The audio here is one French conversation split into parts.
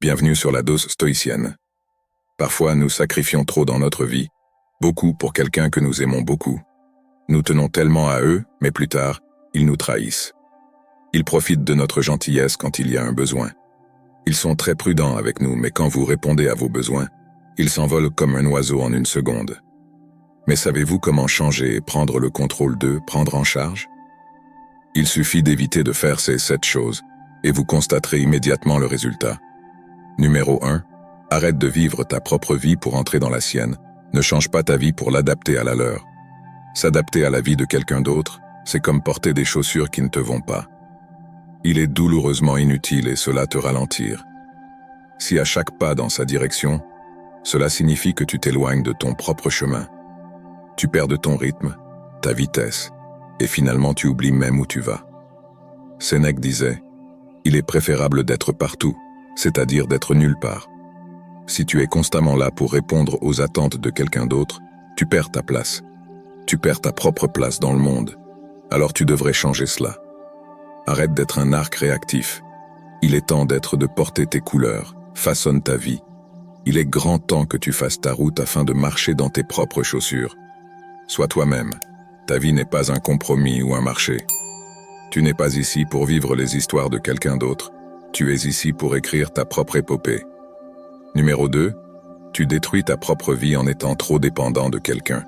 Bienvenue sur la dose stoïcienne. Parfois, nous sacrifions trop dans notre vie, beaucoup pour quelqu'un que nous aimons beaucoup. Nous tenons tellement à eux, mais plus tard, ils nous trahissent. Ils profitent de notre gentillesse quand il y a un besoin. Ils sont très prudents avec nous, mais quand vous répondez à vos besoins, ils s'envolent comme un oiseau en une seconde. Mais savez-vous comment changer et prendre le contrôle d'eux, prendre en charge? Il suffit d'éviter de faire ces 7 choses, et vous constaterez immédiatement le résultat. Numéro 1. Arrête de vivre ta propre vie pour entrer dans la sienne. Ne change pas ta vie pour l'adapter à la leur. S'adapter à la vie de quelqu'un d'autre, c'est comme porter des chaussures qui ne te vont pas. Il est douloureusement inutile et cela te ralentir. Si à chaque pas dans sa direction, cela signifie que tu t'éloignes de ton propre chemin. Tu perds de ton rythme, ta vitesse, et finalement tu oublies même où tu vas. Sénèque disait, « Il est préférable d'être partout, c'est-à-dire d'être nulle part. » Si tu es constamment là pour répondre aux attentes de quelqu'un d'autre, tu perds ta place. Tu perds ta propre place dans le monde. Alors tu devrais changer cela. Arrête d'être un arc réactif. Il est temps de porter tes couleurs, façonne ta vie. Il est grand temps que tu fasses ta route afin de marcher dans tes propres chaussures. Sois toi-même. Ta vie n'est pas un compromis ou un marché. Tu n'es pas ici pour vivre les histoires de quelqu'un d'autre. Tu es ici pour écrire ta propre épopée. Numéro 2. Tu détruis ta propre vie en étant trop dépendant de quelqu'un.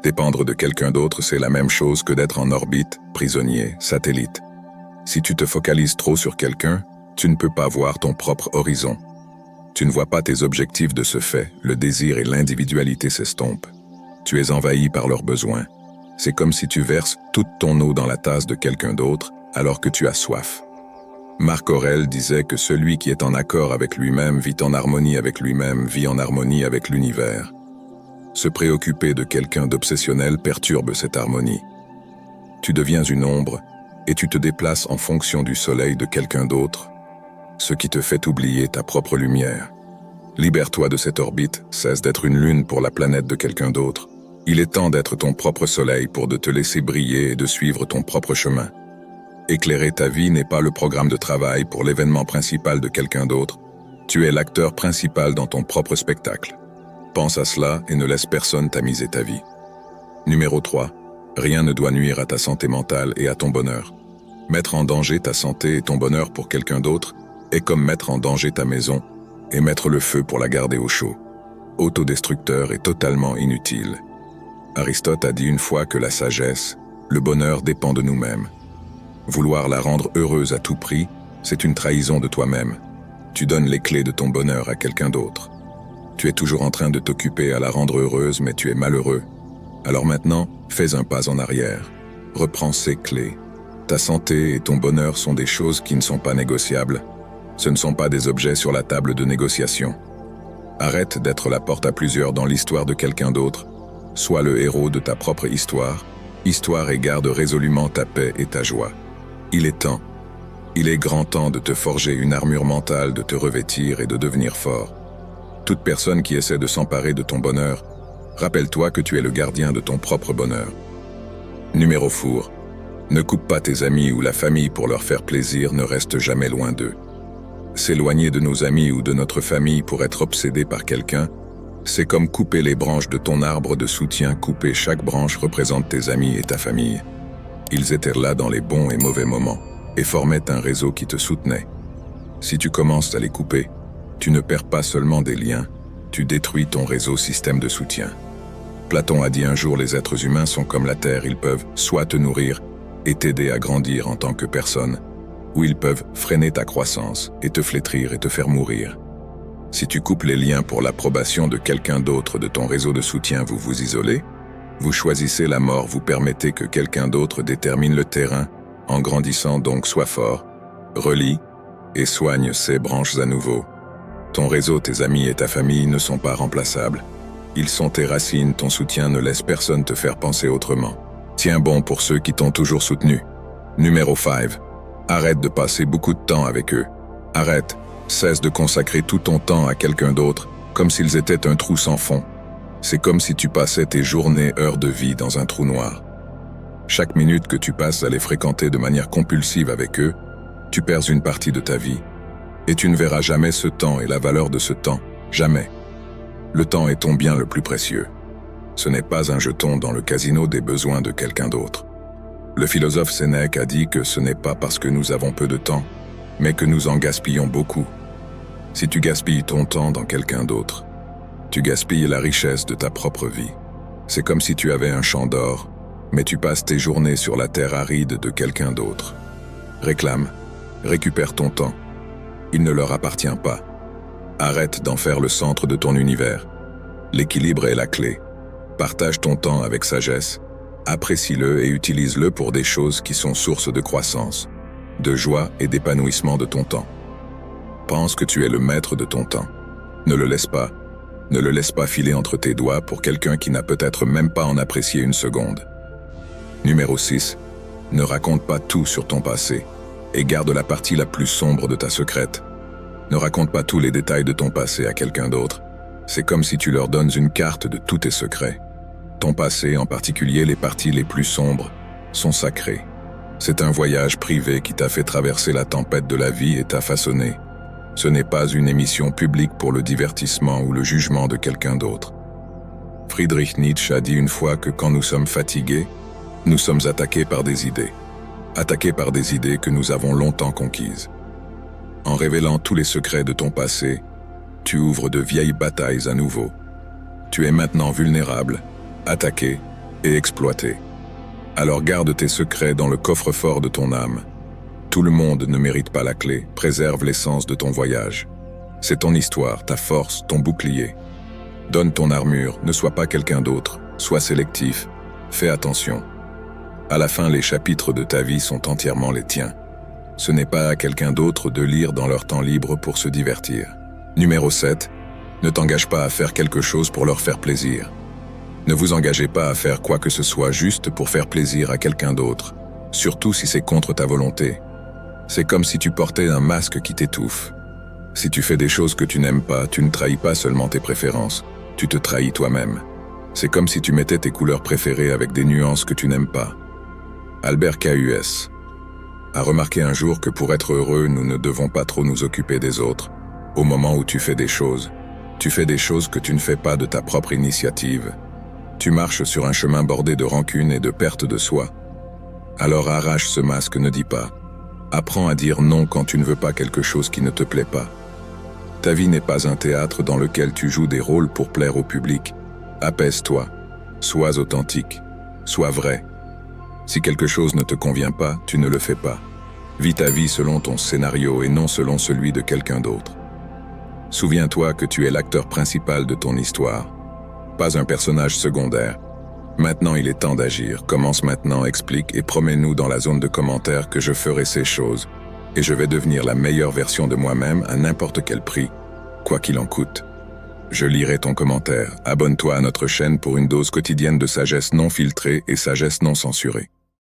Dépendre de quelqu'un d'autre, c'est la même chose que d'être en orbite, prisonnier, satellite. Si tu te focalises trop sur quelqu'un, tu ne peux pas voir ton propre horizon. Tu ne vois pas tes objectifs de ce fait, le désir et l'individualité s'estompent. Tu es envahi par leurs besoins. C'est comme si tu verses toute ton eau dans la tasse de quelqu'un d'autre alors que tu as soif. Marc Aurèle disait que celui qui est en accord avec lui-même vit en harmonie avec lui-même, vit en harmonie avec l'univers. Se préoccuper de quelqu'un d'obsessionnel perturbe cette harmonie. Tu deviens une ombre et tu te déplaces en fonction du soleil de quelqu'un d'autre, ce qui te fait oublier ta propre lumière. Libère-toi de cette orbite, cesse d'être une lune pour la planète de quelqu'un d'autre. Il est temps d'être ton propre soleil pour de te laisser briller et de suivre ton propre chemin. Éclairer ta vie n'est pas le programme de travail pour l'événement principal de quelqu'un d'autre. Tu es l'acteur principal dans ton propre spectacle. Pense à cela et ne laisse personne tamiser ta vie. Numéro 3. Rien ne doit nuire à ta santé mentale et à ton bonheur. Mettre en danger ta santé et ton bonheur pour quelqu'un d'autre est comme mettre en danger ta maison et mettre le feu pour la garder au chaud. Autodestructeur et totalement inutile. Aristote a dit une fois que la sagesse, le bonheur dépend de nous-mêmes. Vouloir la rendre heureuse à tout prix, c'est une trahison de toi-même. Tu donnes les clés de ton bonheur à quelqu'un d'autre. Tu es toujours en train de t'occuper à la rendre heureuse, mais tu es malheureux. Alors maintenant, fais un pas en arrière. Reprends ces clés. Ta santé et ton bonheur sont des choses qui ne sont pas négociables. Ce ne sont pas des objets sur la table de négociation. Arrête d'être la porte à plusieurs dans l'histoire de quelqu'un d'autre. Sois le héros de ta propre histoire. Histoire et garde résolument ta paix et ta joie. Il est temps. Il est grand temps de te forger une armure mentale, de te revêtir et de devenir fort. Toute personne qui essaie de s'emparer de ton bonheur, rappelle-toi que tu es le gardien de ton propre bonheur. Numéro four. Ne coupe pas tes amis ou la famille pour leur faire plaisir, ne reste jamais loin d'eux. S'éloigner de nos amis ou de notre famille pour être obsédé par quelqu'un, c'est comme couper les branches de ton arbre de soutien. Couper chaque branche représente tes amis et ta famille. Ils étaient là dans les bons et mauvais moments et formaient un réseau qui te soutenait. Si tu commences à les couper, tu ne perds pas seulement des liens, tu détruis ton réseau système de soutien. Platon a dit un jour, les êtres humains sont comme la terre, ils peuvent soit te nourrir et t'aider à grandir en tant que personne, ou ils peuvent freiner ta croissance et te flétrir et te faire mourir. Si tu coupes les liens pour l'approbation de quelqu'un d'autre de ton réseau de soutien, vous vous isolez, vous choisissez la mort, vous permettez que quelqu'un d'autre détermine le terrain. En grandissant donc, sois fort, relie et soigne ces branches à nouveau. Ton réseau, tes amis et ta famille ne sont pas remplaçables. Ils sont tes racines, ton soutien ne laisse personne te faire penser autrement. Tiens bon pour ceux qui t'ont toujours soutenu. Numéro 5. Arrête de passer beaucoup de temps avec eux. Arrête. Cesse de consacrer tout ton temps à quelqu'un d'autre, comme s'ils étaient un trou sans fond. C'est comme si tu passais tes journées, heures de vie dans un trou noir. Chaque minute que tu passes à les fréquenter de manière compulsive avec eux, tu perds une partie de ta vie. Et tu ne verras jamais ce temps et la valeur de ce temps, jamais. Le temps est ton bien le plus précieux. Ce n'est pas un jeton dans le casino des besoins de quelqu'un d'autre. Le philosophe Sénèque a dit que ce n'est pas parce que nous avons peu de temps, mais que nous en gaspillons beaucoup. Si tu gaspilles ton temps dans quelqu'un d'autre, tu gaspilles la richesse de ta propre vie. C'est comme si tu avais un champ d'or, mais tu passes tes journées sur la terre aride de quelqu'un d'autre. Réclame, récupère ton temps. Il ne leur appartient pas. Arrête d'en faire le centre de ton univers. L'équilibre est la clé. Partage ton temps avec sagesse, apprécie-le et utilise-le pour des choses qui sont source de croissance, de joie et d'épanouissement de ton temps. Pense que tu es le maître de ton temps. Ne le laisse pas. Ne le laisse pas filer entre tes doigts pour quelqu'un qui n'a peut-être même pas en apprécié une seconde. Numéro 6. Ne raconte pas tout sur ton passé et garde la partie la plus sombre de ta secrète. Ne raconte pas tous les détails de ton passé à quelqu'un d'autre. C'est comme si tu leur donnes une carte de tous tes secrets. Ton passé, en particulier les parties les plus sombres, sont sacrées. C'est un voyage privé qui t'a fait traverser la tempête de la vie et t'a façonné. Ce n'est pas une émission publique pour le divertissement ou le jugement de quelqu'un d'autre. Friedrich Nietzsche a dit une fois que quand nous sommes fatigués, nous sommes attaqués par des idées. Attaqués par des idées que nous avons longtemps conquises. En révélant tous les secrets de ton passé, tu ouvres de vieilles batailles à nouveau. Tu es maintenant vulnérable, attaqué et exploité. Alors garde tes secrets dans le coffre-fort de ton âme. Tout le monde ne mérite pas la clé, préserve l'essence de ton voyage. C'est ton histoire, ta force, ton bouclier. Donne ton armure, ne sois pas quelqu'un d'autre, sois sélectif, fais attention. À la fin, les chapitres de ta vie sont entièrement les tiens. Ce n'est pas à quelqu'un d'autre de lire dans leur temps libre pour se divertir. Numéro 7. Ne t'engage pas à faire quelque chose pour leur faire plaisir. Ne vous engagez pas à faire quoi que ce soit juste pour faire plaisir à quelqu'un d'autre, surtout si c'est contre ta volonté. C'est comme si tu portais un masque qui t'étouffe. Si tu fais des choses que tu n'aimes pas, tu ne trahis pas seulement tes préférences, tu te trahis toi-même. C'est comme si tu mettais tes couleurs préférées avec des nuances que tu n'aimes pas. Albert Camus a remarqué un jour que pour être heureux, nous ne devons pas trop nous occuper des autres. Au moment où tu fais des choses que tu ne fais pas de ta propre initiative. Tu marches sur un chemin bordé de rancune et de perte de soi. Alors arrache ce masque, ne dis pas. Apprends à dire non quand tu ne veux pas quelque chose qui ne te plaît pas. Ta vie n'est pas un théâtre dans lequel tu joues des rôles pour plaire au public. Apaise-toi, sois authentique, sois vrai. Si quelque chose ne te convient pas, tu ne le fais pas. Vis ta vie selon ton scénario et non selon celui de quelqu'un d'autre. Souviens-toi que tu es l'acteur principal de ton histoire, pas un personnage secondaire. Maintenant il est temps d'agir. Commence maintenant, explique et promets-nous dans la zone de commentaires que je ferai ces choses et je vais devenir la meilleure version de moi-même à n'importe quel prix, quoi qu'il en coûte. Je lirai ton commentaire. Abonne-toi à notre chaîne pour une dose quotidienne de sagesse non filtrée et sagesse non censurée.